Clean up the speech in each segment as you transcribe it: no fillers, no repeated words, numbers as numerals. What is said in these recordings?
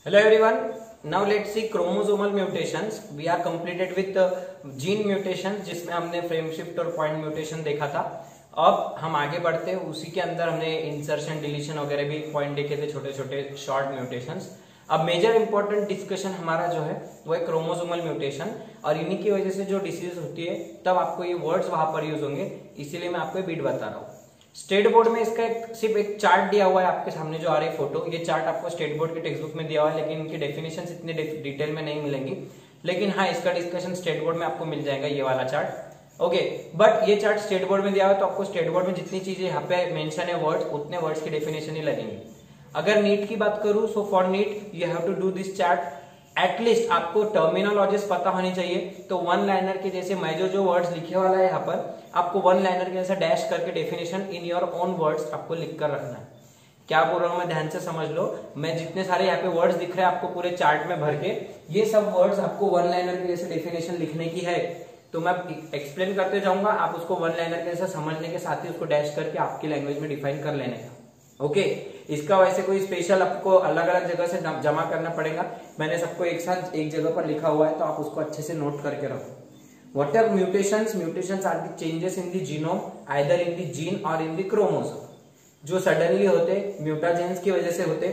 Hello everyone. Now let's see chromosomal mutations. We are completed with gene mutations जिसमें हमने frame shift और point mutation देखा था. अब हम आगे बढ़ते हैं, उसी के अंदर हमने इंसर्शन डिलीशन वगैरह भी पॉइंट देखे थे, छोटे छोटे शॉर्ट म्यूटेशंस. अब मेजर इंपॉर्टेंट डिस्कशन हमारा जो है वो है क्रोमोसोमल म्यूटेशन, और इन्हीं की वजह से जो डिसीज होती है तब आपको ये वर्ड्स वहां पर यूज होंगे, इसीलिए मैं आपको बीट बता रहा हूँ. स्टेट बोर्ड में इसका सिर्फ एक चार्ट दिया हुआ है आपके सामने जो आ रही है फोटो. ये चार्ट आपको स्टेट बोर्ड के टेक्स्ट बुक में दिया हुआ है, लेकिन इनकी डेफिनेशन इतने डिटेल में नहीं मिलेंगी. लेकिन हाँ, इसका डिस्कशन स्टेट बोर्ड में आपको मिल जाएगा, ये वाला चार्ट. ओके, बट ये चार्ट स्टेट बोर्ड में दिया हुआ है, तो आपको स्टेट बोर्ड में जितनी चीजें यहाँ पे मेंशन है वर्ड्स, उतने वर्ड्स की डेफिनेशन ही लगेंगे. अगर नीट की बात करूं, so for NEET you have to do this chart. At least आपको टर्मिनोलॉजीज पता होनी चाहिए. तो वन लाइनर के जैसे मैं जो वर्ड्स लिखे वाला है यहाँ पर, आपको वन लाइनर के जैसा डैश करके definition in your own words आपको लिख कर रखना है. क्या बोल रहा हूं मैं, ध्यान से समझ लो. मैं जितने सारे यहाँ पे वर्ड्स दिख रहे हैं आपको पूरे चार्ट में भर के, ये सब वर्ड्स आपको वन लाइनर के जैसे डेफिनेशन लिखने की है. तो मैं एक्सप्लेन करते जाऊंगा, आप उसको वन लाइनर के जैसा समझने के साथ ही उसको डैश करके आपकी लैंग्वेज में डिफाइन कर लेने का. ओके, इसका वैसे कोई स्पेशल आपको अलग अलग जगह से जमा करना पड़ेगा. मैंने सबको एक साथ एक जगह पर लिखा हुआ है, तो आप उसको अच्छे से नोट करके रखो. What are mutations? Mutations are the changes in the genome, either in the gene or in the chromosome. जो सडनली होते, म्यूटाजेंस की वजह से होते,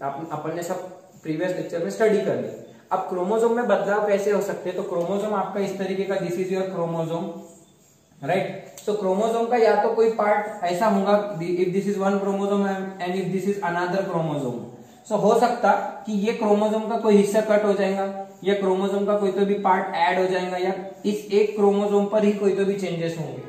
अपन ने सब प्रीवियस लेक्चर में स्टडी कर लिया. अब क्रोमोसोम में बदलाव कैसे हो सकते हैं? तो क्रोमोसोम आपका इस तरीके का, this is your chromosome, right. तो क्रोमोसोम का या तो कोई पार्ट ऐसा होगा, if this is one chromosome and if this is another chromosome, so हो सकता कि ये क्रोमोसोम का कोई हिस्सा कट हो जाएगा, या क्रोमोसोम का कोई तो भी पार्ट ऐड हो जाएगा, या इस एक क्रोमोसोम पर ही कोई तो भी चेंजेस होंगे.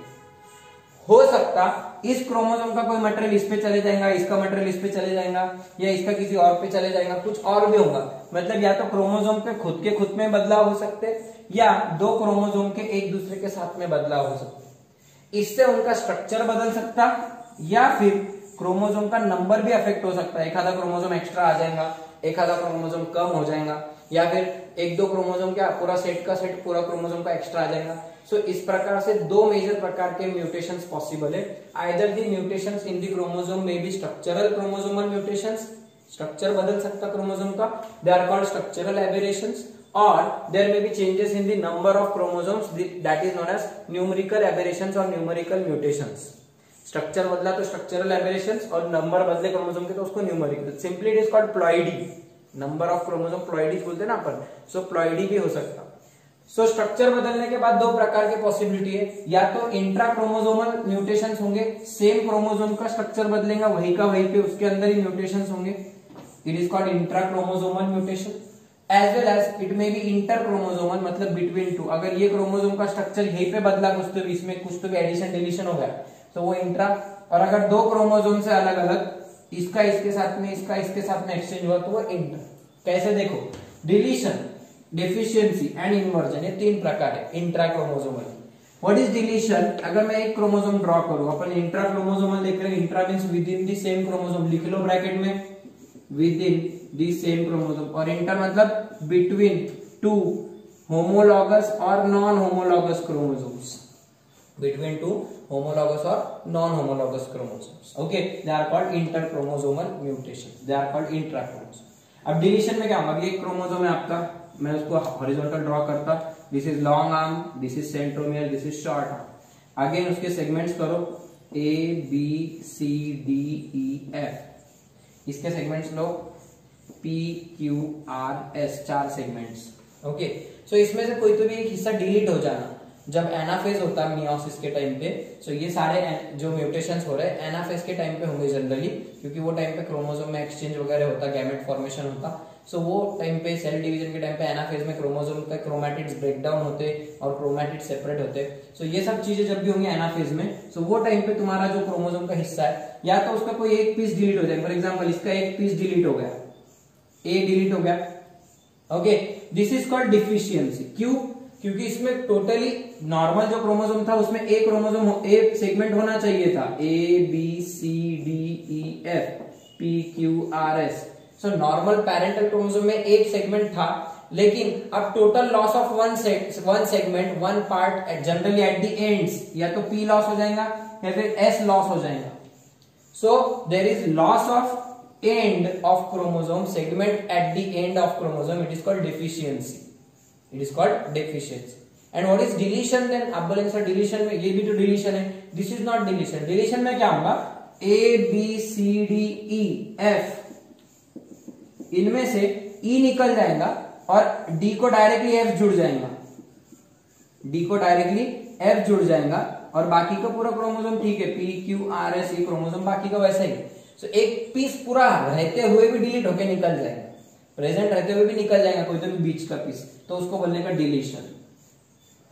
हो सकता इस क्रोमोसोम का कोई मटेरियल इस पे चले जाएगा, इसका मटेरियल इस पे चले जाएगा, या इसका किसी और पे चले जाएगा, कुछ और भी होगा. मतलब या तो क्रोमोसोम के खुद में बदलाव हो सकते, या दो क्रोमोसोम के एक दूसरे के साथ में बदलाव हो सकते. इससे उनका स्ट्रक्चर बदल सकता, या फिर क्रोमोसोम का नंबर भी अफेक्ट हो सकता है. एक आधा क्रोमोसोम एक्स्ट्रा आ जाएगा, एक आधा क्रोमोसोम कम हो जाएगा, या फिर एक दो क्रोमोसोम का पूरा सेट पूरा क्रोमोसोम का एक्स्ट्रा आ जाएगा. सो इस प्रकार से दो मेजर प्रकार के म्यूटेशंस पॉसिबल है. Either the mutations in the chromosome में be structural chromosomal mutations, structure बदल सकता क्रोमोसोम का, they are called structural aberrations. और there may be changes in the number of chromosomes, that is known as numerical aberrations और numerical mutations. Structure बदला तो structural aberrations, और number बदले chromosome के तो उसको numerical. Simply it is called ploidy. Number of chromosome ploidies बोलते हैं ना अपन, सो प्लॉइडी भी हो सकता. सो स्ट्रक्चर बदलने के बाद दो प्रकार के पॉसिबिलिटी है. या तो इंट्रा क्रोमोसोमल म्यूटेशंस होंगे, सेम क्रोमोसोम का स्ट्रक्चर बदलेगा, वही का वही पे उसके अंदर ही म्यूटेशंस होंगे. It is called intra chromosomal mutation. As well as it may be inter chromosomal, मतलब बिटवीन टू. अगर ये क्रोमोसोम का स्ट्रक्चर यहीं पे बदला, कुछ तो भी इसमें कुछ तो भी एडिशन डिलीशन हो गया, तो वो इंट्रा. और अगर दो क्रोमोसोम से अलग अलग, इसका इसके साथ में, इसका इसके साथ में एक्सचेंज हुआ, तो वो इंटर. कैसे देखो, डिलीशन, डेफिशिएंसी एंड इन्वर्जन, ये तीन प्रकार है intra chromosomal. What is deletion? अगर मैं एक क्रोमोसोम ड्रॉ करूं, अपन इंट्रा क्रोमोसोमल देख रहे हैं. Intra means with in the same chromosome, लिख लो ब्रैकेट में, with in the same chromosome. और इंटर मतलब बिटवीन टू होमोलॉगस और non homologous chromosomes, between two homologous or non-homologous chromosomes. Okay, they are called interchromosomal mutations. They are called intrachromosomal. अब deletion में क्या होगा? ये क्रोमोसोम है आपका, मैं उसको हॉरिजॉन्टल ड्रॉ करता. This is long arm, this is centromere, this is short arm. Again उसके सेगमेंट्स करो, A B C D E F. इसके सेगमेंट्स लो, P Q R S, 4 segments. Okay, so इसमें से कोई तो भी एक हिस्सा डिलीट हो जाना जब एनाफेज होता है मियोसिस के टाइम पे. सो ये सारे जो म्यूटेशंस हो रहे हैं एनाफेज के टाइम पे होंगे जनरली, क्योंकि वो टाइम पे क्रोमोसोम में एक्सचेंज वगैरह होता, गैमेट फॉर्मेशन होता. सो वो टाइम पे सेल डिवीजन के टाइम पे एनाफेज में क्रोमोसोम का क्रोमैटिड्स ब्रेक डाउन होते और क्रोमैटिड सेपरेट होते. सो ये सब चीजें जब भी होंगी एनाफेज में, सो वो टाइम पे तुम्हारा जो क्रोमोसोम का हिस्सा है, या तो उसका कोई एक पीस डिलीट हो जाए. फॉर एग्जाम्पल इसका एक पीस डिलीट हो गया, ए डिलीट हो गया. Okay, this is called deficiency. क्यों? क्योंकि इसमें टोटली नॉर्मल जो क्रोमोसोम था उसमें एक क्रोमोसोम, एक सेगमेंट होना चाहिए था, A B C D E F P Q R S. So normal parental chromosome में एक सेगमेंट था, लेकिन अब total loss of one segment, one part generally at the ends, या तो पी लॉस हो जाएगा या फिर एस लॉस हो जाएगा. So there is loss of end of chromosome, segment at the end of chromosome, it is called deficiency. It is called deficiency. And what is deletion then? आप बोलेंगे sir deletion में ये भी तो deletion है. This is not deletion. Deletion में क्या होगा? A B C D E F, इनमें से E निकल जाएगा और D को डायरेक्टली F जुड़ जाएगा. D को डायरेक्टली F जुड़ जाएगा और बाकी का पूरा क्रोमोसोम ठीक है, P Q R S, ये क्रोमोसोम बाकी का वैसा ही. सो एक पीस पूरा रहते हुए भी डिलीट होके निकल जाएगा, प्रेजेंट रहते हुए भी निकल जाएगा कोई तो भी बीच का पीस, तो उसको बोलने का deletion.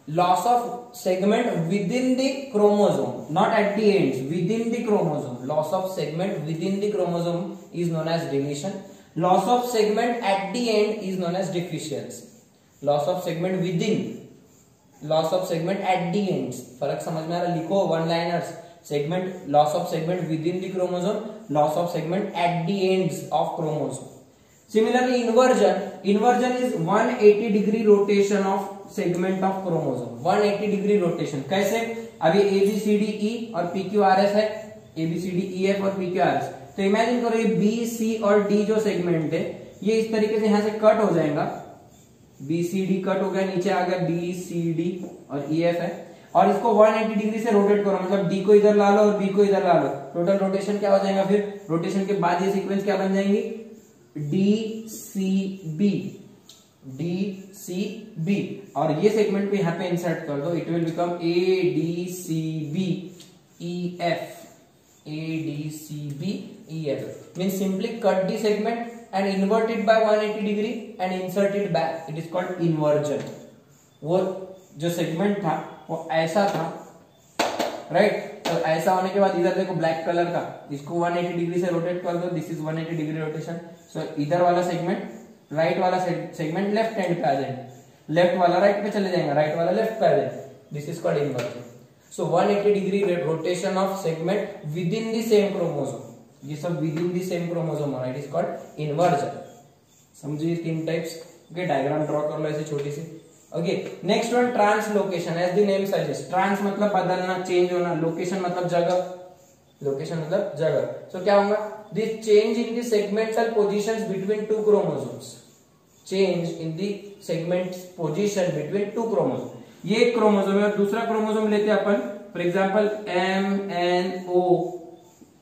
Loss of segment within the chromosome, not at the ends, within the chromosome. Loss of segment within the chromosome is known as deletion. Loss of segment at the end is known as deficiency. Loss of segment within, loss of segment at the ends. फर्क समझ में आ रहा? लिखो one liners. Segment, loss of segment within the chromosome, loss of segment at the ends of chromosome. Similarly, inversion is 180 degree rotation of segment of chromosome. 180 degree rotation कैसे? अभी A B C D E और P Q R S है, A B C D E F और P Q R S. तो imagine करो ये B C और D जो सेगमेंट है ये इस तरीके से यहाँ से कट हो जाएगा. B C D कट हो गया, नीचे आ गया B C D और E F है और इसको 180 डिग्री से रोटेट करो, मतलब D को इधर ला लो और B को इधर ला लो. टोटल रोटेशन क्या हो जाएगा? फिर रोटेशन के बाद ये सीक्वेंस क्या बन जाएंगी? DCB, DCB. और ये सेगमेंट भी यहाँ पे इंसर्ट कर दो, it will become ADCB EF, ADCB EF. Means simply cut the segment and invert it by 180 degree and insert it back. It is called inversion. वो जो सेगमेंट था वो ऐसा था, राइट? तो ऐसा होने के बाद इधर देखो ब्लैक कलर का, इसको 180 डिग्री से रोटेट कर दो. This is 180 degree rotation. So इधर वाला सेगमेंट, राइट वाला सेगमेंट लेफ्ट हैंड पे आ जाएगा, लेफ्ट वाला राइट पे चले जाएगा, राइट वाला लेफ्ट पे आ जाएगा. This is called inversion. So 180 degree rotation of segment within the same chromosome. ये सब with in the same chromosome है, इट इज कॉल्ड इन्वर्जन. समझिए तीन टाइप्स के. डायग्राम ड्रॉ कर लो ऐसे छोटी सी. Okay, next one translocation. As the name suggest, trans मतलब बदलना, चेंज होना, लोकेशन मतलब जगह, लोकेशन मतलब जगह. सो क्या होगा? This change in the segmental positions between two chromosomes. Change in the segment position between two chromosome. ये एक क्रोमोसोम है और दूसरा क्रोमोसोम लेते हैं अपन, फॉर एग्जांपल MNO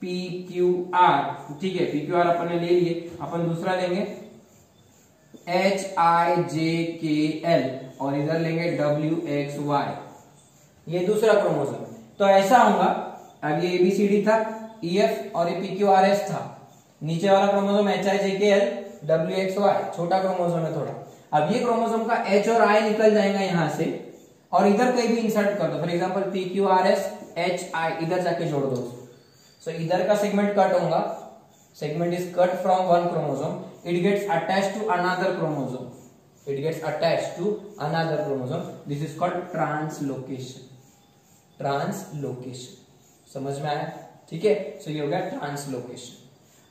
PQR. ठीक है, PQR अपन ने ले लिए, अपन दूसरा लेंगे HIJKL और इधर लेंगे WXY. ये दूसरा क्रोमोसोम. तो ऐसा होगा, अब ये ABCD था, EF और ये PQRS था. नीचे वाला क्रोमोसोम HIJKL WXY, छोटा क्रोमोसोम है थोड़ा. अब ये क्रोमोसोम का H और I निकल जाएगा यहां से और इधर कहीं भी इंसर्ट कर दो. फॉर एग्जांपल PQRS HI इधर जाके जोड़ दो. सो इधर का सेगमेंट कट होगा, segment is cut from one chromosome, it gets attached to another chromosome, it gets attached to another chromosome. This is called translocation. Translocation समझ में आया? ठीक है. सो ये हो गया ट्रांसलोकेशन.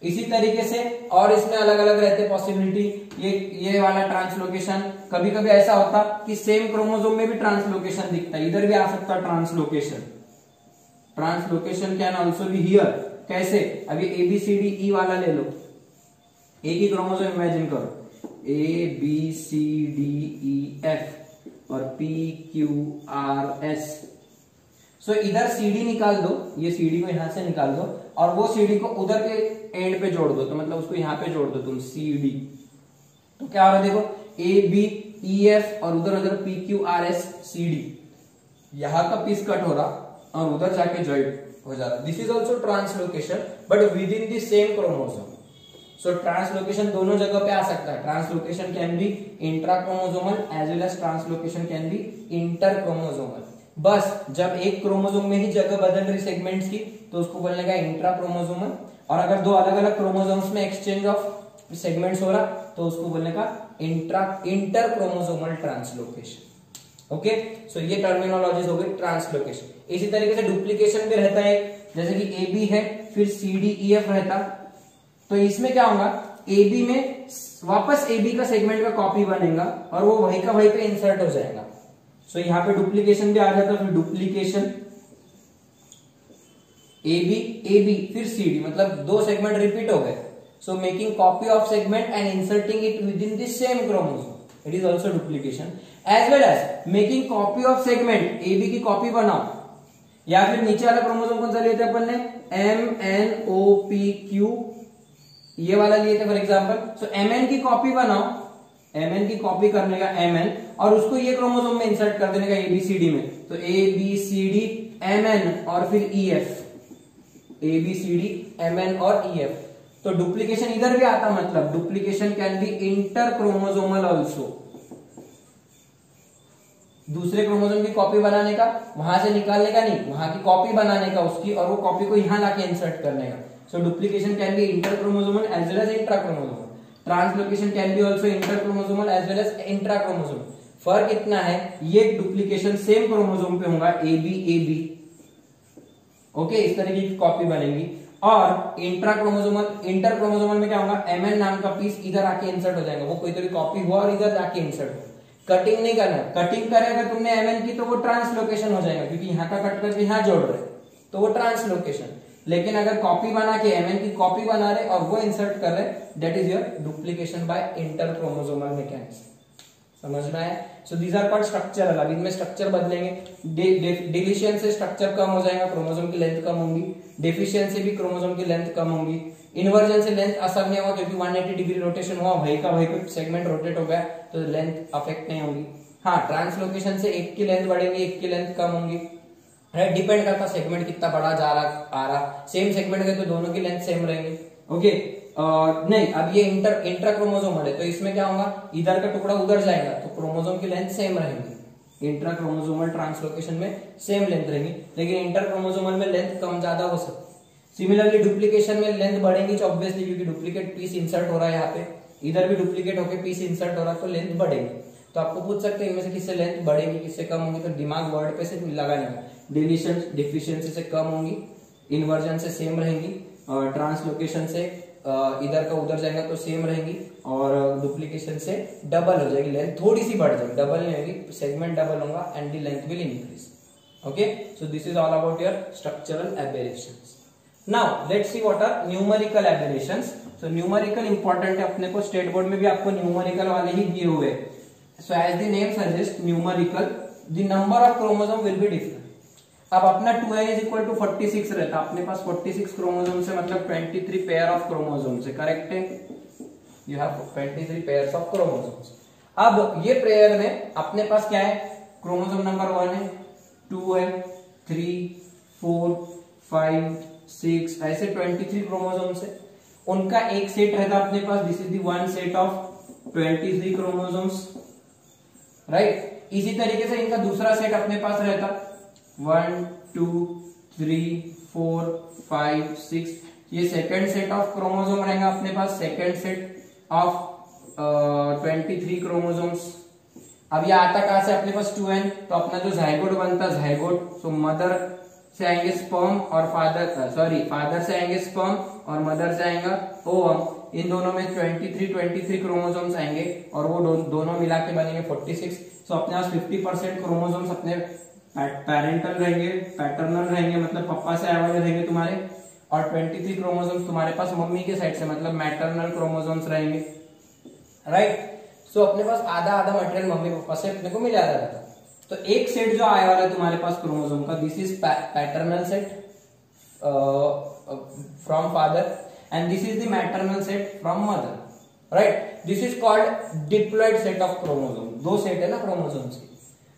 इसी तरीके से और इसमें अलग अलग रहते पॉसिबिलिटी. ये वाला ट्रांसलोकेशन कभी कभी ऐसा होता कि सेम क्रोमोसोम में भी ट्रांसलोकेशन दिखता है, इधर भी आ सकता है translocation. Translocation can also be here. कैसे? अभी ABCDE वाला ले लो, एक ही क्रोमोसोम इमेजिन करो, ABCDEF और PQRS. सो इधर CD निकाल दो, ये CD को यहां से निकाल दो और वो CD को उधर के एंड पे जोड़ दो, तो मतलब उसको यहां पे जोड़ दो तुम CD. तो क्या हो रहा है देखो, ABEF और उधर उधर PQRS CD. यहां का पीस कट हो रहा और उधर जाके ज्वाइंट हो जाता. This is also translocation but within the same chromosome. So translocation दोनों जगह पे आ सकता है. Translocation can be intra chromosomal as well as translocation can be inter chromosomal. बस जब एक क्रोमोसोम में ही जगह बदल रही सेगमेंट्स की तो उसको बोलने का इंट्रा क्रोमोसोमल. और अगर दो अलग अलग क्रोमोसोम्स में एक्सचेंज ऑफ सेगमेंट्स हो रहा तो उसको बोलने का इंटर क्रोमोसोमल ट्रांसलोकेशन. ओके, सो ये टर्मिनोलॉजीज हो गई ट्रांसलोकेशन. इसी तरीके से डुप्लीकेशन भी रहता है, जैसे कि AB है फिर CDEF रहता. तो इसमें क्या होगा, AB में वापस AB का सेगमेंट का कॉपी बनेगा और वो वही का वही पे इंसर्ट हो जाएगा. सो यहाँ पे डुप्लीकेशन भी आ जाता. फिर डुप्लीकेशन AB फिर CD, मतलब दो सेगमेंट रिपीट हो गए. So making copy of segment and inserting it within the same chromosome, it is also duplication. As well as making copy of segment, AB की कॉपी बनाओ, या फिर नीचे वाला क्रोमोसोम कौन सा लिए थे अपन ने, MNOPQ, ये वाला लिए थे फॉर एग्जाम्पल. सो MN की कॉपी बनाओ, MN की कॉपी करने का MN, और उसको ये क्रोमोसोम में इंसर्ट कर देने का ABCD में. तो ABCD MN और फिर EF, ABCD MN और EF. तो डुप्लीकेशन इधर भी आता, मतलब duplication can be inter chromosomal also. दूसरे क्रोमोसोम की कॉपी बनाने का, वहां से निकालने का नहीं, वहां की कॉपी बनाने का उसकी, और वो कॉपी को यहां लाके इंसर्ट करने का. So duplication can be inter chromosomal as well as intrachromosomal. Translocation can be also interchromosomal as well as intrachromosomal. फर्क इतना है, ये डुप्लीकेशन सेम क्रोमोसोम पे होगा, AB ओके, इस तरीके की कॉपी बनेगी. और इंट्रा क्रोमोसोमल, इंटर क्रोमोसोमल में क्या होगा, MN नाम का पीस इधर आके इंसर्ट हो जाएगा. वो कोई तो कॉपी हुआ और इधर जाके इंसर्ट हो. कटिंग नहीं करना, कटिंग करे अगर तुमने MN की तो वो ट्रांसलोकेशन हो जाएगा, क्योंकि यहाँ का कट करके यहाँ जोड़ रहे, तो वो ट्रांसलोकेशन. लेकिन अगर कॉपी बना के MN की कॉपी बना रहे और वो इंसर्ट कर रहे, that is your duplication by inter chromosomal mechanism. समझ में आया? So these are called structural. अब इनमें स्ट्रक्चर बदलेंगे. डिलीशन से स्ट्रक्चर कम हो जाएगा, क्रोमोसोम की लेंथ कम होगी. डेफिशिएंट से भी क्रोमोसोम की लेंथ कम होगी. इन्वर्जन से लेंथ असर नहीं होगा, क्योंकि 180 डिग्री रोटेशन हुआ, वही का वही पे सेगमेंट रोटेट हो गया, तो लेंथ अफेक्ट नहीं होगी. हाँ, ट्रांसलोकेशन से एक की लेंथ बढ़ेगी, एक की लेंथ कम होगी. राइट, डिपेंड करता सेगमेंट कितना बड़ा जा रहा आ रहा. सेम सेगमेंट है तो दोनों की लेंथ सेम रहेंगे. ओके, नहीं, अब ये इंट्रा क्रोमोसोमल है, तो इसमें क्या होगा, इधर का टुकड़ा उधर जाएगा, तो क्रोमोसोम की लेंथ सेम रहेगी. इंट्रा क्रोमोसोमल ट्रांसलोकेशन में सेम लेंथ रहेगी, लेकिन इंटर क्रोमोसोमल में लेंथ कम ज्यादा हो सकती. सिमिलरली डुप्लीकेशन में लेंथ बढ़ेगी ऑब्वियसली, क्योंकि डुप्लीकेट पीस इंसर्ट हो रहा है यहाँ पे, इधर भी डुप्लीकेट होकर पीस इंसर्ट हो रहा है, तो लेंथ बढ़ेगी. तो आपको पूछ सकते हैं इनमें से किससे लेंथ बढ़ेगी, किससे कम होगी, तो दिमाग वर्ड पे से लगाने का. डिलीशन डिफिशियंसी से कम होंगी, इन्वर्जन से सेम रहेंगी, और ट्रांसलोकेशन से इधर का उधर जाएगा तो सेम रहेगी, और डुप्लीकेशन से डबल हो जाएगी, लेंथ थोड़ी सी बढ़ जाएगी, डबल नहीं होगी, सेगमेंट डबल होगा and the length will increase. Okay, so this is all about your structural aberrations. Now let's see what are numerical aberrations. So numerical important है, अपने को स्टेट बोर्ड में भी आपको न्यूमेरिकल वाले ही दिए हुए. So as the name suggest numerical, the number of chromosome will be different. अब अपना 2n इज इक्वल टू 46 रहता, अपने पास 46 क्रोमोसोम से मतलब 23 पेयर ऑफ क्रोमोसोम से, करेक्ट है. You have 23 pairs of chromosomes. अब ये पेयर में अपने पास क्या है, क्रोमोसोम नंबर 1 है, 2 है, 3, 4, 5, 6, ऐसे 23 क्रोमोसोम्स है. उनका एक सेट रहता अपने पास, this is the one set of 23 chromosomes. Right, इसी तरीके से इनका दूसरा सेट अपने पास रहता 1, 2, 3, 4, 5, 6. ये सेकेंड सेट ऑफ क्रोमोसोम रहेगा अपने पास, सेकेंड सेट ऑफ 23 क्रोमोसोम्स. अब ये आता कहां से, अपने पास 2n, तो अपना जो जाइगोट बनता जाइगोट, तो मदर से आएंगे स्पर्म और फादर से आएंगे स्पर्म और मदर से आएगा ओवम. इन दोनों में 23 क्रोमोसोम्स आएंगे, और वो दोनों मिला के बनेंगे 46. सो अपने पास 50% क्रोमोसोम्स अपने पैरेंटल रहेंगे, पैटर्नल रहेंगे, मतलब पापा से आए वाले रहेंगे तुम्हारे, और 23 क्रोमोसोम्स तुम्हारे पास मम्मी के साइड से, मतलब मैटरनल क्रोमोसोम्स रहेंगे. राइट, सो अपने पास आधा आधा मटेरियल मम्मी पापा से अपने को मिल जाता था. तो एक सेट जो आया वाला है तुम्हारे पास क्रोमोसोम का, this is paternal set from father, and this is the maternal set from mother. Right, this is called diploid set of chromosome. दो सेट है ना क्रोमोसोम्स की.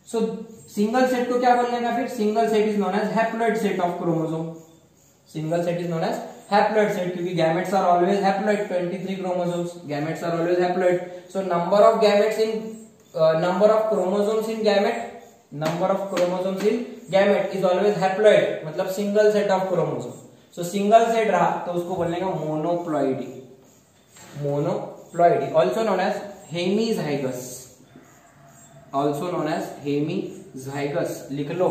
सो सिंगल सेट को क्या बोलने का, फिर single set is known as haploid set of chromosome. Single set is known as haploid set, क्योंकि gametes are always haploid. 23 chromosomes, gametes are always haploid. So number of gametes in number of chromosomes in gamete, number of chromosomes in gamete is always haploid, मतलब single set of chromosome. So single set रहा तो उसको बोलने का monoploidy. Monoploidy also known as hemizygous, also known as hemizygous. लिख लो,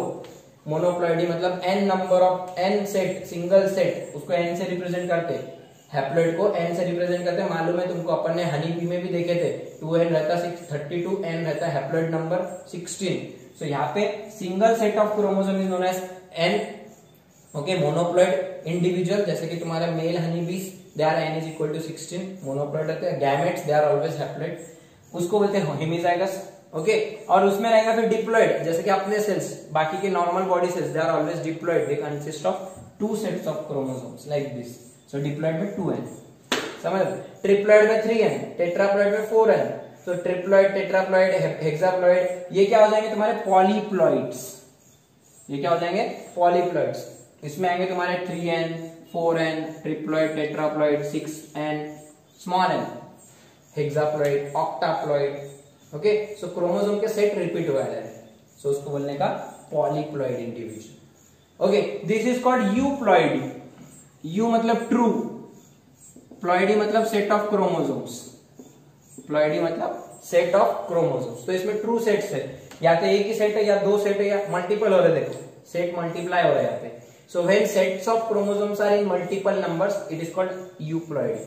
monoploidy मतलब n number of n set, single set, उसको n से रिप्रेजेंट करते, हैप्लॉइड को n से रिप्रेजेंट करते. मालूम है तुमको, अपन ने हनी बी में भी देखे थे, 2n रहता 32, n रहता हैप्लॉइड नंबर 16. सो यहाँ पे single set of chromosome is known as n. Okay, monoploid individual, जैसे कि तुम्हारा male honey bees they are n is equal to 16 monoploid रहते हैं। Gametes they are always haploid, उसको बोलते हैं हेमिजाइगस। ओके, और उसमें रहेगा फिर डिप्लॉइड, जैसे कि अपने सेल्स बाकी के normal body cells they are always diploid, they consist of 2 sets of chromosomes like this. So diploid में 2n, समझ। ट्रिप्लॉइड में 3n, टेट्राप्लॉइड में 4n। तो ट्रिप्लॉइड, टेट्राप्लॉइड, हेक्साप्लॉइड, ये क्या हो जाएंगे तुम्हारे पॉलीप्लॉइड्स। ये क्या हो जाएंगे पॉलीप्लॉइड्स। इसमें आएंगे तुम्हारे 3n, 4n, triploid, tetraploid, 6n, small n, hexaploid, octaploid. Okay, so chromosome के सेट रिपीट हुआ है, सो उसको बोलने का polyploid individual. Okay, this is called euploidy. Eu मतलब ट्रू, प्लॉइडी मतलब सेट ऑफ क्रोमोसोम्स, प्लॉइडी मतलब सेट ऑफ क्रोमोसोम्स। तो इसमें ट्रू सेट्स है, या तो एक ही सेट है या दो सेट है या मल्टीपल हो रहे, देखो सेट मल्टीप्लाई हो रहा है यहाँ पे। So when sets of chromosomes are in multiple numbers it is called euploidy.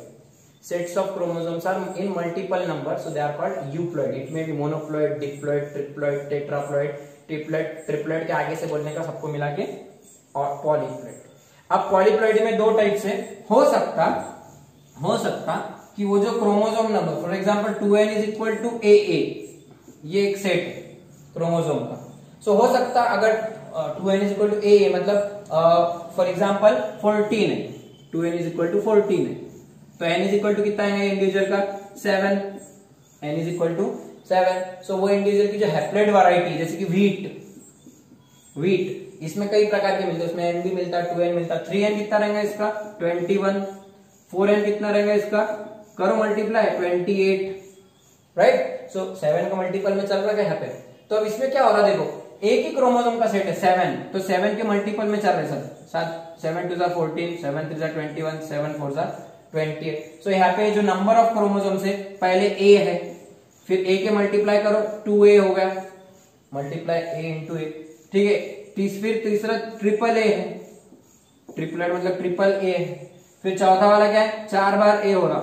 Sets of chromosomes are in multiple numbers so they are called euploid. It may be monoploid, diploid, triploid, tetraploid, triplet, triplet के आगे से बोलने का सबको मिला के और polyploid. अब पॉलीप्लॉइडी में दो टाइप से हो सकता कि वो जो chromosome number, for example 2n is equal to AA, ये एक सेट है क्रोमोसोम का। सो हो सकता अगर 2n is equal to AA मतलब फॉर एग्जांपल 14 है, 2n इज इक्वल टू 14 है, तो n इज इक्वल टू कितना है इंडिविजुअल का 7, n इज इक्वल टू 7। सो वो इंडिविजुअल की जो हैप्लॉइड वैरायटी, जैसे कि व्हीट इसमें कई प्रकार के मिलते हैं, उसमें n भी मिलता है, 2n मिलता है, 3n कितना रहेगा इसका 21, 4n कितना रहेगा इसका, करो मल्टीप्लाई 28, राइट। सो 7 का मल्टीपल में चल रहा है यहाँ पे। तो अब इसमें क्या हो रहा है, देखो एक ही क्रोमोसोम का सेट है 7, तो 7 के मल्टीपल में चल रहे सब, 7 2 14, 7 3 21, 7 4 28। सो यहाँ पे जो नंबर ऑफ क्रोमोसोम है पहले A है, फिर A के मल्टीप्लाई करो 2A हो गया, मल्टीप्लाई A इंटू A, ठीक है। फिर तीसरा ट्रिपल A है, ट्रिपलेट मतलब ट्रिपल A है। फिर चौथा वाला क्या है, 4 बार A हो रहा,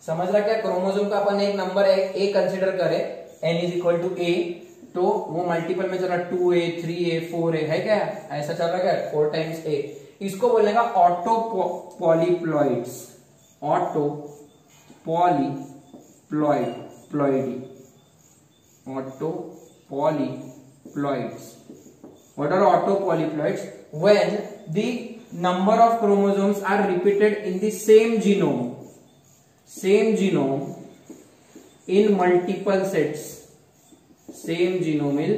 समझ रहा क्या। क्रोमोसोम का अपन एक नंबर A कंसिडर करें, n is equal to A, तो वो मल्टीपल में चल रहा 2A, 3A, 4A है क्या, ऐसा चल रहा क्या 4 टाइम्स A। इसको बोलने का autopolyploids, autopolyploidy, autopolyploids. What are autopolyploids? When the number of chromosomes are repeated in the same genome in multiple sets, same genome in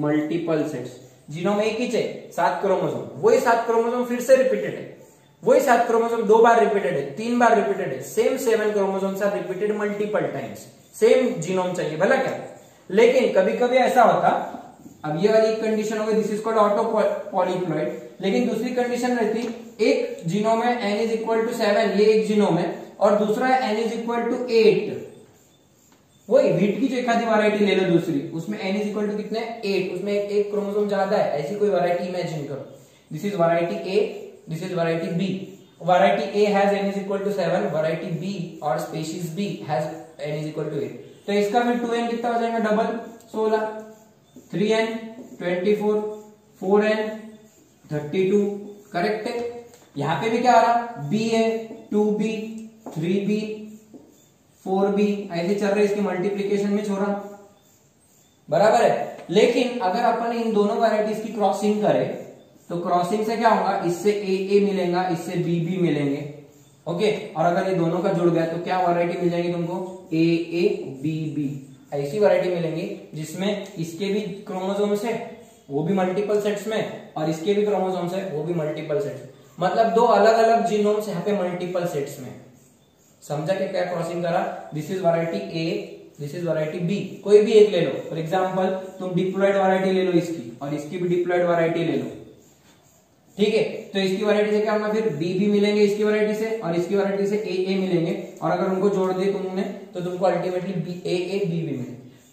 multiple sets। Genome एक ही है 7 chromosome, वही 7 chromosome फिर से repeated है, वही 7 chromosome 2 बार repeated है, 3 बार repeated है, same 7 chromosomes are repeated multiple times, same genome चाहिए भला क्या। लेकिन कभी कभी ऐसा होता, अब ये वाली कंडीशन हो गई, this is called auto polyploid. लेकिन दूसरी कंडीशन रहती, एक जीनोम है n इज इक्वल टू 7, ये एक जीनोम है, और दूसरा है n इज इक्वल टू 8। वही व्हीट की जो एक आधी वैरायटी ले लो दूसरी, उसमें n इज इक्वल टू कितने 8, उसमें एक क्रोमोसोम ज्यादा है, ऐसी कोई वैरायटी इमेजिन करो। This is variety A, this is variety B। Variety A has n is equal to 7, variety B और species B has n is equal to 8। तो इसका भी 2n कितना हो जाएगा डबल 16, 3n 24, 4n 32, करेक्ट है। यहां पे भी क्या आ रहा, B है, 2B, 3B, 4B, ऐसे चल रहे, इसकी मल्टीप्लीकेशन में छोड़ा, बराबर है। लेकिन अगर अपन इन दोनों वैरायटीज की क्रॉसिंग करें तो क्रॉसिंग से क्या होगा, इससे AA मिलेगा, इससे BB मिलेंगे, ओके। और अगर ये दोनों का जुड़ गया तो क्या वैरायटी मिल जाएगी तुमको, AABB, ऐसी वैरायटी मिलेंगी जिसमें इसके भी क्रोमोसोम्स है वो भी मल्टीपल सेट्स में, और इसके भी क्रोमोसोम्स है वो भी मल्टीपल सेट्स, मतलब दो अलग अलग जीनोम्स यहाँ पे मल्टीपल सेट्स में। समझा कि क्या क्रॉसिंग करा, this is variety A, this is variety B, कोई भी एक ले लो। फॉर एग्जांपल तुम डिप्लॉइड वैरायटी ले लो इसकी, और इसकी भी डिप्लॉइड वैरायटी ले लो, ठीक है। तो इसकी वैरायटी से क्या होगा, फिर B मिलेंगे इसकी वैरायटी से, और इसकी वैरायटी से AA मिलेंगे, और अगर उनको जोड़ दिए तुमने तो तुमको अल्टीमेटली AABB मिले।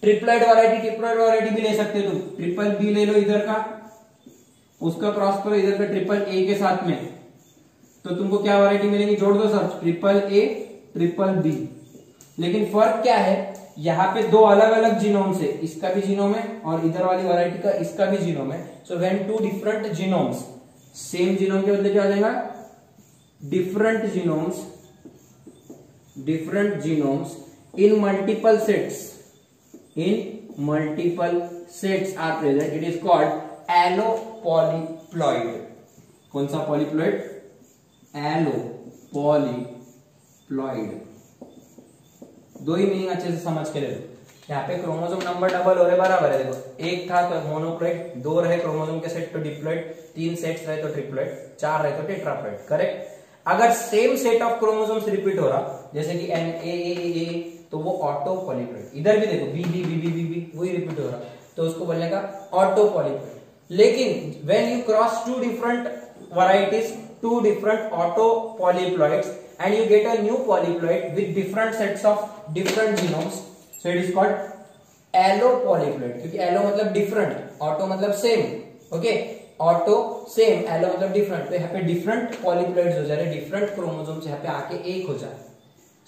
ट्रिप्लॉइड वैरायटी भी ले सकते हो तुम, ट्रिपल B ले लो इधर का, उसका क्रॉस करो इधर का ट्रिपल A के साथ में, तो तुमको क्या वैरायटी मिलेगी, जोड़ दो sir, triple A triple B। लेकिन फर्क क्या है, यहाँ पे दो अलग अलग जीनोम है, इसका भी जीनोम है और इधर वाली वैरायटी का इसका भी जीनोम है। So when two different genomes, same genome के बदले क्या हो जाएगा, different genomes in multiple sets are present. It is called allopolyploid. कौन सा पॉलीप्लॉइड? एलोपॉलीप्लॉइड। दो ही मीनिंग अच्छे से समझ के ले लो। यहाँ पे क्रोमोसोम नंबर डबल हो रहे बराबर है, देखो एक था तो मोनोप्लॉइड, दो रहे क्रोमोसोम के सेट तो डिप्लॉइड, तीन सेट्स रहे तो ट्रिप्लॉइड, चार रहे तो टेट्राप्लॉइड, करेक्ट। अगर same set of chromosomes repeat हो रहा जैसे कि एन ए तो वो ऑटो पॉलीप्लॉइड। इधर भी देखो B B B B B B वही रिपीट हो रहा तो उसको बोलने का ऑटो पॉलीप्लॉइड। लेकिन when you cross two different varieties, two different auto polyploids, and you get a new polyploid with different sets of different genomes, so it is called allopolyploid। क्योंकि allo मतलब different, auto मतलब same, okay, auto same, allo मतलब different, तो यहाँ पे different polyploids हो जा रहे, different chromosomes यहाँ पे आके एक हो जा रहे।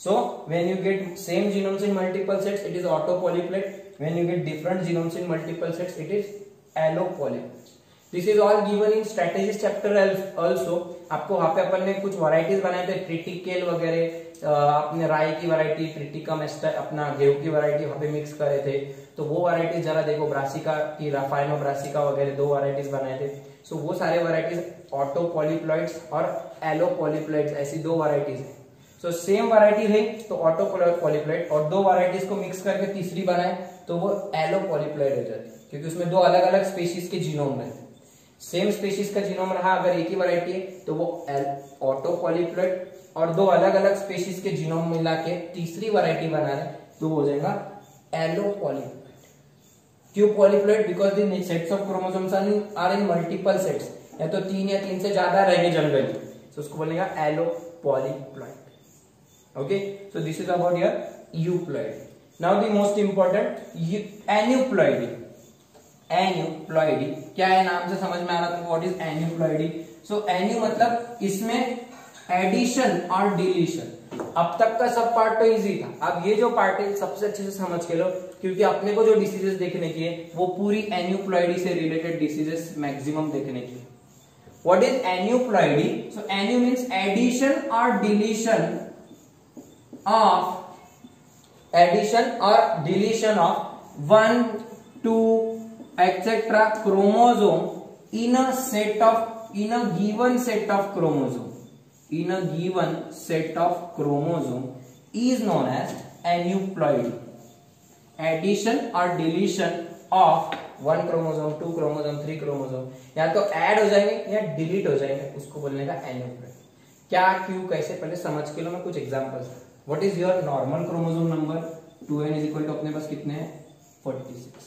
So when you get same genomes in multiple sets, it is auto polyploid. When you get different genomes in multiple sets, it is allopolyploid. This is all given in strategies chapter also। आपको वहां पे अपन ने कुछ varieties बनाए थे, triticale वगैरह, अपने राई की वैरायटी, ट्रिटिकम एस्टर, अपना गेहूं की वैरायटी वहां पे मिक्स करे थे। तो वो वैरायटीज जरा देखो, ब्रासिका की, राफाइनो ब्रासिका वगैरह दो वैरायटीज बनाए थे। सो वो सारे वैरायटीज ऑटो पॉलीप्लॉइड्स और एलो पॉलीप्लॉइड्स, ऐसी दो वैरायटीज है। सो सेम वैरायटी है तो ऑटो पॉलीप्लॉइड, और दो वैरायटीज को मिक्स करके तीसरी बनाए तो वो एलो पॉलीप्लॉइड हो जाती है, क्योंकि उसमें दो अलग अलग स्पीशीज के जीनोम रहते हैं। सेम स्पीशीज का जीनोम रहा अगर एक ही वैरायटी है तो वो ऑटो पॉलीप्लॉइड, और दो अलग अलग स्पीशीज के जीनोम मिला के तीसरी वैरायटी बना रहे तो वो हो जाएगा एलो पॉलीप्लॉइड। क्यों polyploid? Because the sets of chromosomes are in multiple sets, या तो तीन या तीन से ज्यादा रहेंगे जनरली, तो उसको बोलेगा allopolyploid. Okay, so this is about your euploid. Now the most important aneuploidy. Aneuploidy क्या है, नाम से समझ में आ रहा था what is aneuploidy. So aneu मतलब इसमें एडिशन और डिलीशन। अब तक का सब पार्ट तो इजी था, अब ये जो पार्ट है सबसे अच्छे से समझ के लो, क्योंकि अपने को जो डिसीजेस देखने की है वो पूरी एन्यूप्लॉइडी से रिलेटेड डिसीजेस मैक्सिमम देखने की है। What is aneuploidy? So aneu means addition और deletion of 1, 2 etc. chromosome in a given set of chromosome is known as aneuploidy. Addition or deletion of 1 chromosome, 2 chromosome, 3 chromosome, या तो add हो जाएंगे या delete हो जाएंगे, उसको बोलने का एन्यूप्लॉइड। क्या, क्यों, कैसे, पहले समझ के लो। मैं कुछ examples. What is your normal chromosome number? 2n is equal to अपने पास कितने हैं? 46।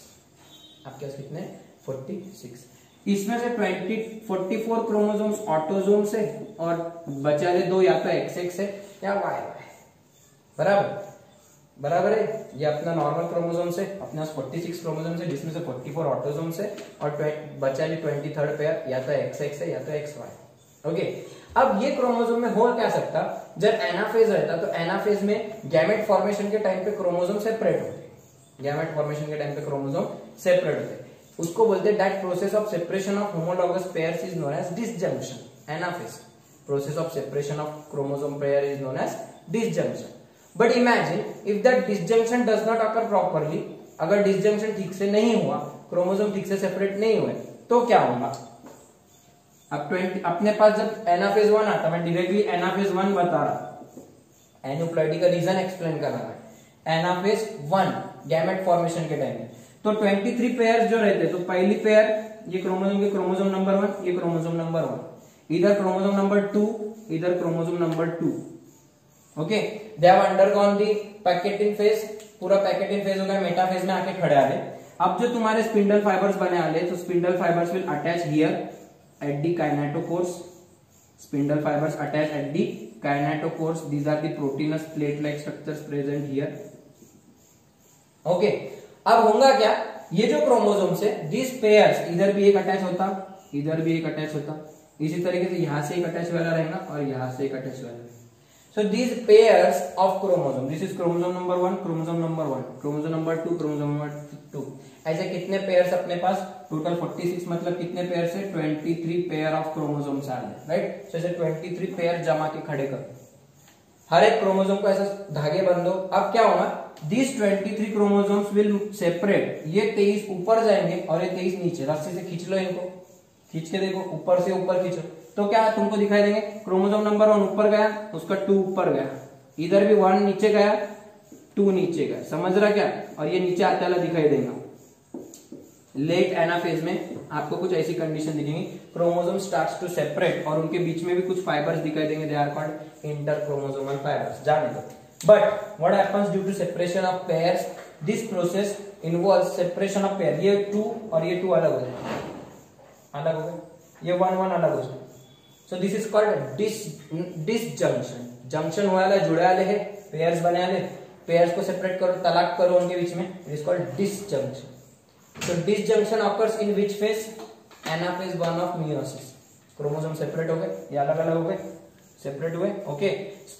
आपके पास कितने? 46। इसमें से 44 क्रोमोसोम्स ऑटोसोम्स है और बचे वाले दो या तो XX है या Y है। बराबर है। ये अपना नॉर्मल क्रोमोसोम्स है, अपने पास 46 क्रोमोसोम्स है जिसमें से 44 ऑटोसोम्स है और बचे वाली 23rd पेयर या तो XX है या तो XY। ओके, अब ये क्रोमोसोम में हो क्या सकता, जब एनाफेज रहता तो एनाफेज में गैमेट फॉर्मेशन के टाइम पे क्रोमोसोम सेपरेट होते। उसको बोलते हैं that process of separation of homologous pairs is known as disjunction. Anaphase, process of separation of chromosome pair is known as disjunction. But imagine if that disjunction does not occur properly, अगर disjunction ठीक से नहीं हुआ, chromosome ठीक से separate नहीं हुए, तो क्या होगा? अब अपने पास जब एनाफेज 1 आता, मैं डायरेक्टली एनाफेज 1 बता रहा, एन्यूप्लॉइडी का रीजन एक्सप्लेन कर रहा है। एनाफेज 1 गैमेट फॉर्मेशन के टाइम में तो 23 पेयर्स जो रहते, तो पहली पेयर ये क्रोमोसोम नंबर 1, ये क्रोमोसोम नंबर 1, इधर क्रोमोसोम नंबर 2, इधर chromosome number 2। Okay, they have undergone the packeting phase, पूरा पैकेटिंग फेज हो गया, मेटाफेज में आके खड़े आ गए। अब जो तुम्हारे स्पिंडल फाइबर्स बने आले, तो spindle fibres will attach here at the kinetochores. Spindle fibers attach at the kinetochores. These are the proteinous plate-like structures present here. Okay. अब होगा क्या, ये जो क्रोमोसोम से these pairs, इधर भी एक अटैच होता, इधर भी एक अटैच होता, इसी तरीके से यहां से एक अटैच वाला रहेगा और यहां से एक अटैच वाला रहेगा। So these pairs of chromosome, this is chromosome number 1, chromosome number 1, chromosome number 2, chromosome number 2. ऐसे कितने पेयर्स अपने पास? टोटल 46, मतलब कितने पेयर से? 23 पेयर ऑफ क्रोमोसोम्स आ गए, राइट। सो ऐसे 23 पेयर जमा के खड़े करो, हर एक क्रोमोसोम को ऐसा धागे बंधो। अब क्या होगा? दिस 23 क्रोमोसोम्स विल सेपरेट, ये 23 ऊपर जाएंगे और ये 23 नीचे। रस्सी से खींच लो इनको, खींच के देखो, ऊपर से ऊपर खींचो तो क्या तुमको दिखाई देंगे? क्रोमोसोम नंबर 1 ऊपर गया, उसका 2 ऊपर गया, इधर भी 1 नीचे गया, 2 नीचे गया, समझ रहा क्या? और ये नीचे आते वाला दिखाई देगा। लेट एनाफेज में आपको कुछ ऐसी कंडीशन दिखेंगी, क्रोमोसोम स्टार्ट्स टू सेपरेट और उनके बीच में भी कुछ फाइबर्स दिखाई देंगे, they are called interchromosomal fibres, जाने दो। But what happens due to separation of pairs? This process involves separation of pair. ये 2 और ये 2 अलग हो जाए, अलग हो गए, ये 1 1 अलग हो जाए। सो this is called disjunction. Junction हुआ है, जुड़े वाले है, पेयर्स बने वाले, पेयर्स को सेपरेट करो, तलाक करो उनके बीच में, it is called disjunction. So disjunction occurs in which phase? Anaphase 1 of meiosis. Chromosome separate हो गए, ये अलग अलग हो गए, सेपरेट हुए, ओके।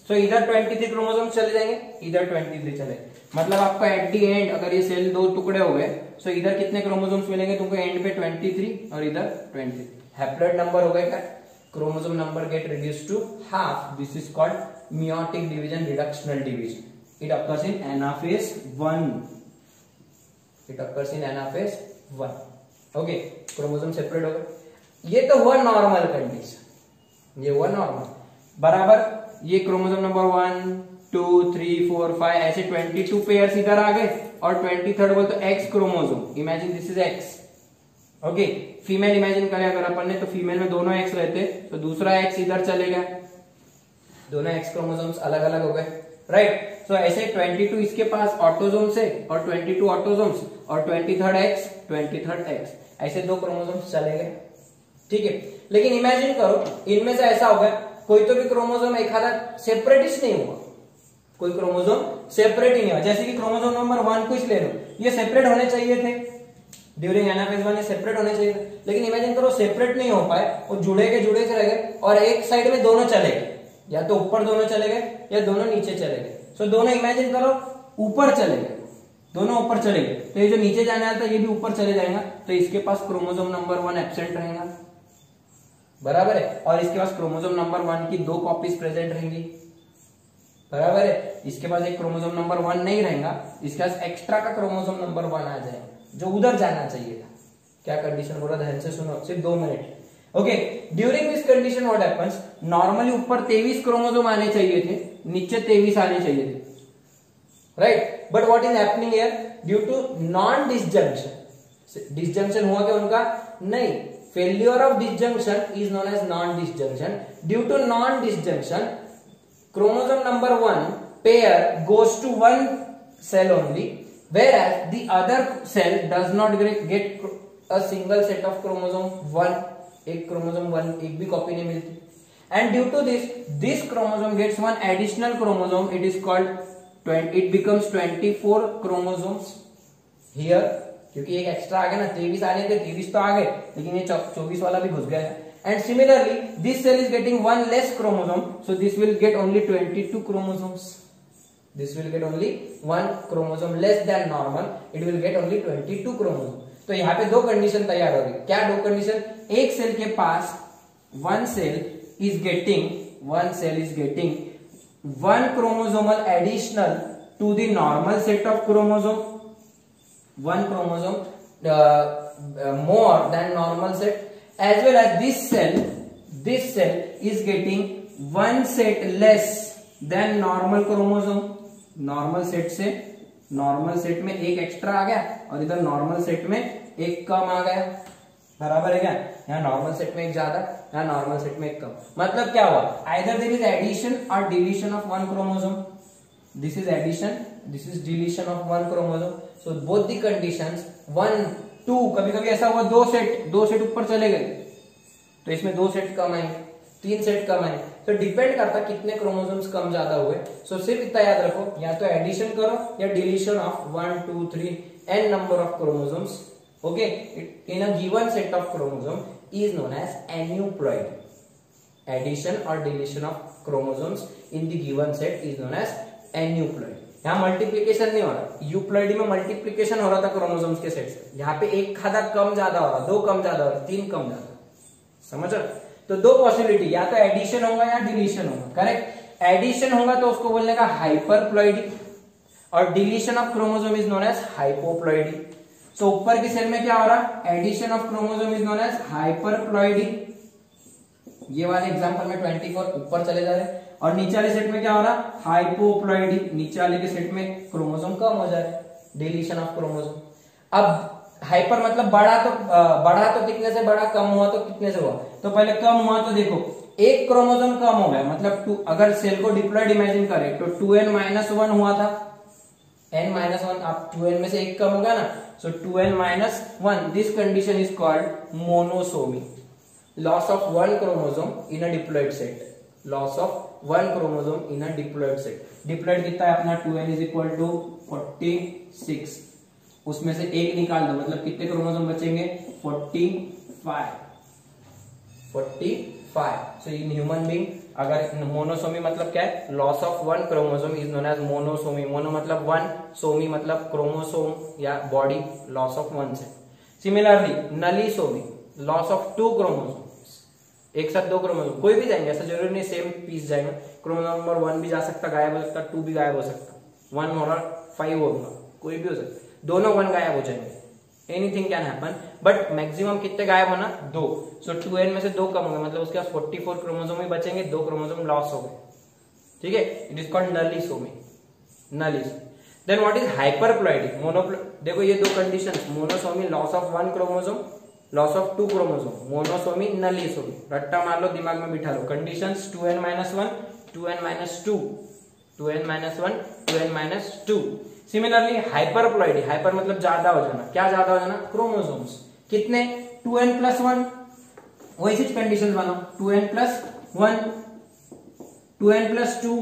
सो इधर 23 क्रोमोसोम चले जाएंगे, इधर 23 चले, मतलब आपका एट दी एंड अगर ये सेल 2 टुकड़े हो गए, सो इधर कितने क्रोमोसोम्स मिलेंगे तुमको एंड पे? 23 और इधर 23। हैप्लॉइड नंबर हो गए क्या? Chromosome number get reduced to half, this is called meiotic division, reductional division. It occurs in anaphase 1. It occurs in anaphase 1. Okay, chromosome separate हो गए। ये तो हुआ नॉर्मल कंडीशन, ये हुआ नॉर्मल, बराबर। ये क्रोमोसोम नंबर 1 2 3 4 5 ऐसे 22 पेयर्स इधर आ गए और 23rd बोल तो x chromosome, imagine this is x, okay. Female imagine करें अगर अपन ने, तो फीमेल में दोनों एक्स रहते, तो दूसरा एक्स इधर चले गया, दोनों एक्स क्रोमोसोम्स अलग अलग हो गए, राइट। सो ऐसे 22 इसके पास ऑटोसोम्स है और 22 ऑटोसोम्स और 23rd एक्स, ऐसे 2 क्रोमोसोम्स चले गए, ठीक है। लेकिन इमेजिन करो इनमें से ऐसा हो गया कोई तो भी क्रोमोसोम एक आधा सेपरेट नहीं हुआ, कोई क्रोमोसोम सेपरेट ही नहीं हुआ। जैसे कि क्रोमोसोम नंबर 1 कुछ ले लो, ये सेपरेट होने चाहिए थे ड्यूरिंग एनाफेज 1, ये सेपरेट होने चाहिए थे, लेकिन इमेजिन करो सेपरेट नहीं हो पाए, वो जुड़े के रह गए और एक साइड में दोनों चले गए, या तो ऊपर दोनों चले गए या दोनों नीचे चले गए। सो दोनों इमेजिन करो ऊपर चले गए, दोनों ऊपर चले गए, तो ये जो नीचे जाने वाला था ये भी ऊपर चले जाएगा, तो इसके पास क्रोमोसोम नंबर 1 एब्सेंट रहेगा, बराबर है। और इसके पास क्रोमोसोम नंबर 1 की 2 कॉपीज प्रेजेंट रहेंगी, बराबर है। इसके पास एक क्रोमोसोम नंबर 1 नहीं रहेगा, इसके पास एक्स्ट्रा का क्रोमोसोम नंबर 1 आ जाएगा जो उधर जाना चाहिए था। क्या कंडीशन बोला, ध्यान से सुनो, सिर्फ 2 minute, okay. During this condition what happens? Normally ऊपर 23 क्रोमोसोम आने चाहिए थे, नीचे 23 आने चाहिए थे, right. But what is happening here? Due to non disjunction, disjunction हुआ क्या उनका? नहीं, failure of disjunction is known as non disjunction. Due to non disjunction chromosome number 1 pair goes to 1 cell only, whereas the other cell does not get a single set of chromosome 1, एक chromosome 1 एक भी copy नहीं मिलती, and due to this chromosome gets 1 additional chromosome, it is called it becomes 24 chromosomes here, क्योंकि एक extra आ गया ना, 23 आने थे, 23 तो आ गए, लेकिन ये 24 वाला भी घुस गया। And similarly this cell is getting 1 less chromosome, so this will get only 22 chromosomes, this will get only 1 chromosome less than normal, it will get only 22 chromosome। तो यहाँ पे 2 कंडीशन तैयार हो गई। क्या 2 कंडीशन? एक सेल के पास 1 cell is getting 1 chromosomal additional to the normal set of chromosome, 1 chromosome more than normal set, as well as this cell is getting 1 set less than normal chromosome। Normal set से normal set में एक extra आ गया और इधर normal set में एक कम आ गया, बराबर है क्या? यहाँ नॉर्मल सेट में एक ज्यादा, यहाँ नॉर्मल सेट में एक कम, मतलब क्या हुआ? आइदर देयर इज एडिशन और deletion of 1 chromosome, this is addition, this is deletion of 1 chromosome. So both the conditions 1 2, कभी कभी ऐसा हुआ 2 सेट ऊपर चले गए, तो इसमें 2 सेट कम आए, 3 सेट कम आए, तो डिपेंड करता कितने क्रोमोसोम्स कम ज्यादा हुए। सो सिर्फ इतना याद रखो, या तो एडिशन करो या deletion of 1 2 3 n number of chromosomes, okay, in a given set of chromosome is known as aneuploid. Addition और deletion of chromosomes in the given set is known as aneuploidy. यहाँ मल्टीप्लीकेशन नहीं हो रहा, euploidy में multiplication हो रहा था chromosomes के सेट से, यहाँ पे एक खादा कम ज्यादा हो रहा, दो कम ज्यादा हो रहा, तीन कम ज्यादा, समझ रहे? तो दो पॉसिबिलिटी, या तो एडिशन होगा या डिलीशन होगा। करेक्ट, एडिशन होगा तो उसको बोलने का हाइपरप्लॉइडी, और deletion of chromosome is known as hypoploidy. So ऊपर की सेल में क्या हो रहा, addition of chromosome is known as hyperploidy. ये वाले एग्जांपल में 24 ऊपर चले जा रहे हैं, और नीचे वाले सेट में क्या हो रहा, हाइपोप्लॉइडी, नीचे वाले के सेट में क्रोमोसोम कम हो जाए, डिलीशन ऑफ क्रोमोसोम। अब हाइपर मतलब बढ़ा तो कितने से बढ़ा, कम हुआ तो कितने से हुआ, तो पहले कम हुआ तो देखो एक क्रोमोसोम कम हो गया, मतलब 2, अगर सेल को डिप्लॉइड इमेजिन करें तो 2n-1 हुआ था, n-1, आप 2n में से एक कम हो गया ना, सो 2n-1, this condition is called monosomy, loss of one chromosome in a diploid set, loss of one chromosome in a diploid set. Diploid कितना है अपना, 2n इज इक्वल टू 46, उसमें से एक निकाल दो, मतलब कितने क्रोमोसोम बचेंगे, 45। सो इन ह्यूमन बीइंग अगर मोनोसोमी मतलब क्या है, loss of one chromosome is known as monosomy. Mono मतलब वन, सोमी मतलब क्रोमोसोम या बॉडी, लॉस ऑफ वन से। Similarly nullisomy, loss of 2 chromosomes, एक साथ 2 क्रोमोसोम कोई भी जाएंगे, ऐसा जरूरी नहीं सेम पीस जाएगा, क्रोमोसोम नंबर 1 भी जा सकता, गायब हो सकता, 2 भी गायब हो सकता, 1 और 5 होगा, कोई भी हो सकता, दोनों 1 गायब हो जाएंगे, anything can happen, but maximum कितने गायब होना, 2। सो 2n में से 2 कम हो गए, मतलब उसके पास 44 क्रोमोसोम ही बचेंगे, 2 क्रोमोसोम लॉस हो गए, ठीक है, it is called nullisomy, nullisomy. Then what is hyperploidy, देखो ये 2 conditions, monosomy loss of 1 chromosome, loss of 2 chromosome, monosomy nullisomy, रट्टा मार लो, दिमाग में बिठा लो, conditions 2n-1, 2n-2, 2n-1, 2n-2। Similarly hyperploidy, hyper मतलब ज्यादा हो जाना, क्या ज्यादा हो जाना, क्रोमोसोम्स, कितने, 2n+1, वही चीज कंडीशन बनाओ, 2n+1, 2n+2,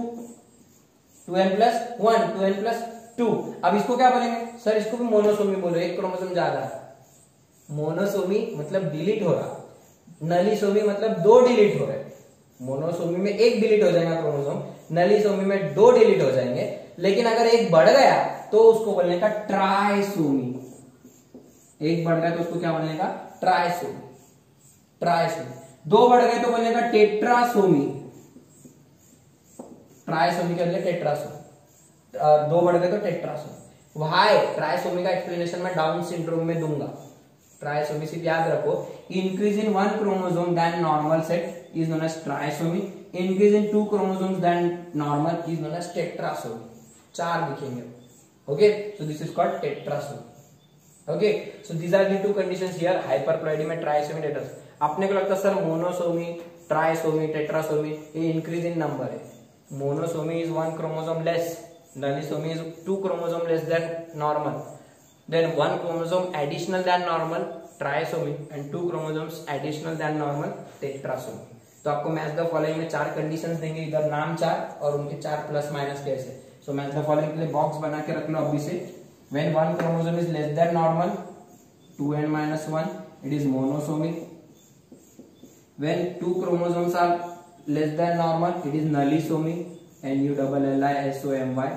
2n+1, 2n+2। अब इसको क्या बोलेंगे सर, इसको भी मोनोसोमी बोलो, एक क्रोमोसोम ज्यादा है, मोनोसोमी मतलब डिलीट हो रहा, नलीसोमी मतलब 2 डिलीट हो रहे। मोनोसोमी में 1 डिलीट हो जाएगा क्रोमोसोम, नलीसोमी में 2 डिलीट हो जाएंगे, लेकिन अगर एक बढ़ गया तो उसको बोलने का ट्राइसोमी, एक बढ़ गया तो उसको क्या बोलने का, ट्राइसोमी, ट्राइसोमी। 2 बढ़ गए तो बोलने का टेट्रासोमी, ट्राइसोमी के बदले टेट्रासोमी, 2 बढ़ गए तो टेट्रासोमी। वाई ट्राइसोमी का एक्सप्लेनेशन मैं डाउन सिंड्रोम में दूंगा। ट्राइसोमी सिर्फ याद रखो, increase in 1 chromosome than normal set is known as trisomy, increase in 2 chromosomes than normal is known as tetrasomy. 4 दिखेंगे, okay, so this is called tetrasomy, okay. So these are the 2 conditions here, hyperploidy में trisomy, tetrasomy. अपने को लगता है sir monosomy, trisomy, tetrasomy ये increase इन number है, monosomy is 1 chromosome less, नलीसोमी is 2 chromosome less than normal, then 1 chromosome additional than normal, trisomy, and 2 chromosomes additional than normal, tetrasomy। तो आपको match the following में 4 conditions देंगे, इधर नाम 4 और उनके 4 प्लस माइनस कैसे। सो मैच द फॉलोइंग के लिए बॉक्स बना के रख लो अभी से। When 1 chromosome is less than normal, 2n-1, it is monosomy. When 2 chromosomes are less than normal, it is nullisomy, NULLISOMY।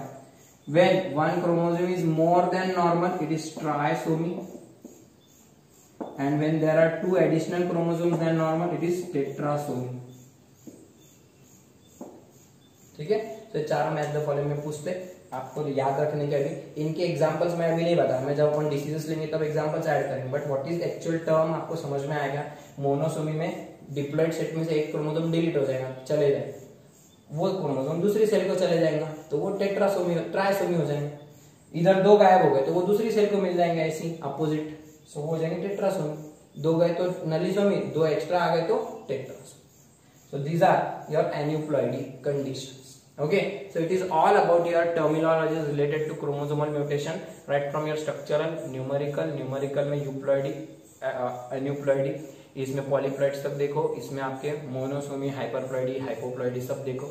When 1 chromosome is more than normal, it is trisomy, and when there are 2 additional chromosomes than normal, it is tetrasomy। ठीक है, तो चारों match the following में पूछते, आपको याद रखने के अभी इनके एग्जांपल्स मैं अभी नहीं बता, मैं जब अपन डिसीजेस लेंगे तब एग्जांपल्स ऐड करेंगे, but what is actual term आपको समझ में आएगा। मोनोसोमी में डिप्लॉइड सेट में से एक क्रोमोसोम डिलीट हो जाएगा, चले जाए, वो क्रोमोसोम दूसरी सेल को चले जाएगा तो वो टेट्रासोमी, ट्राइसोमी हो जाएंगे। इधर 2 गायब हो गए तो वो दूसरी सेल को मिल जाएंगे ऐसी अपोजिट, सो हो जाएंगे टेट्रासोमी। 2 गए तो नलीसोमी, 2 एक्स्ट्रा आ गए तो tetrasomy. So these are your aneuploidy conditions, okay. So it is all about your terminology related to chromosomal mutation, right from your structural, numerical में यूप्लॉइडी, एन्यूप्लॉइडी, इसमें पॉलीप्लॉइड्स तक देखो, इसमें आपके मोनोसोमी, हाइपरप्लॉइडी, हाइपोप्लॉइडी सब देखो।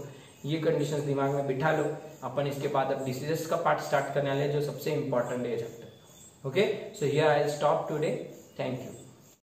ये कंडीशंस दिमाग में बिठा लो। अपन इसके बाद अब डिसीजेस का पार्ट स्टार्ट करने वाले जो सबसे इंपॉर्टेंट है chapter, okay. So here I will stop today, thank you.